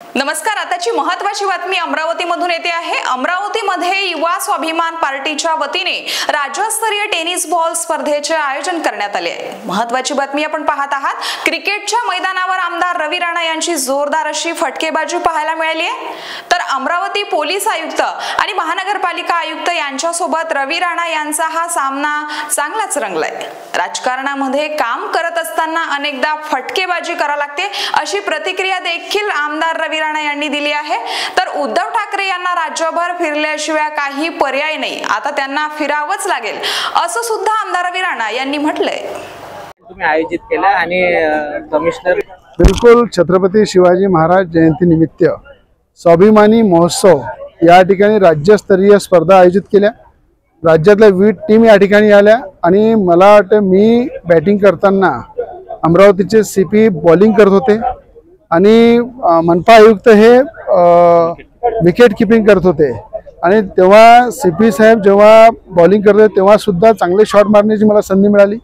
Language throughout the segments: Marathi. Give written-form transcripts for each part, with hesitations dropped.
नमस्कार। आताची महत्त्वाची बातमी अमरावतीमधून येते आहे। अमरावतीमध्ये युवा स्वाभिमान पार्टीच्या वतीने राज्यस्तरीय टेनिस बॉल स्पर्धेचे आयोजन करण्यात आले आहे। महत्त्वाची बातमी आपण पाहत आहात। क्रिकेटच्या मैदानावर आमदार रवी राणा यांची जोरदार अशी फटकेबाजी पाहायला मिळाली आहे। तर अमरावती पोलीस आयुक्त आणि महानगरपालिका आयुक्त यांच्यासोबत रवी राणा यांचा हा सामना चांगलाच रंगलाय। राजकारणामध्ये काम करत असताना अनेकदा फटकेबाजी करावी लागते अशी प्रतिक्रिया देखील आमदार रवी राणा यांनी दिली आहे। तर उद्धव ठाकरे यांना राज्यभर फिरल्याशिवाय काही पर्याय नाही, आता त्यांना फिरावंच लागेल असं सुद्धा आमदार रवी राणा यांनी म्हटलंय। तुम्ही आयोजित केला आणि कमिशनर बिलकुल छत्रपती शिवाजी महाराज जयंती निमित्त स्वाभिमानी महोत्सव या ठिकाणी राज्यस्तरीय स्पर्धा आयोजित केल्या। राज्यातल्या 20 टीम या ठिकाणी आल्या आणि मला वाटतं मी बॅटिंग करताना अमरावतीचे सीपी बॉलिंग करत होते आणि मनपा आयुक्त हे विकेट कीपिंग करत होते आणि तेव्हा सीपी साहेब जेव्हा बॉलिंग करत होते तेव्हा सुद्धा चांगले शॉट मारण्याची मला संधी मिळाली।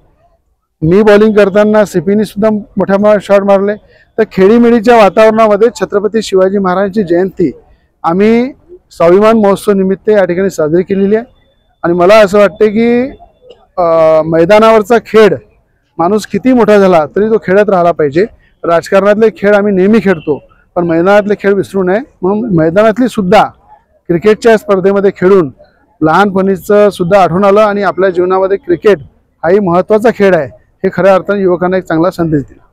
मी बॉलिंग करताना सीपीने सुद्धा मोठ्या शॉट मारले। तर खेळीमेळीच्या वातावरणामध्ये छत्रपती शिवाजी महाराजांची जयंती आम्ही स्वाभिमान महोत्सव निमित्त या ठिकाणी साजरी केलेली आहे आणि मला असं वाटते की मैदानावरचा खेळ माणूस किती मोठा झाला तरी तो खेळत राहिला पाहिजे। राजकारणातले खेळ आम्ही नेहमी खेळतो पण मैदानातले खेळ विसरू नये, म्हणून मैदानातली सुद्धा क्रिकेटच्या स्पर्धेमध्ये खेळून लहानपणीचं सुद्धा आठवण आलं आणि आपल्या जीवनामध्ये क्रिकेट हाही महत्त्वाचा खेळ आहे हे खऱ्या अर्थाने युवकांना एक चांगला संदेश दिला।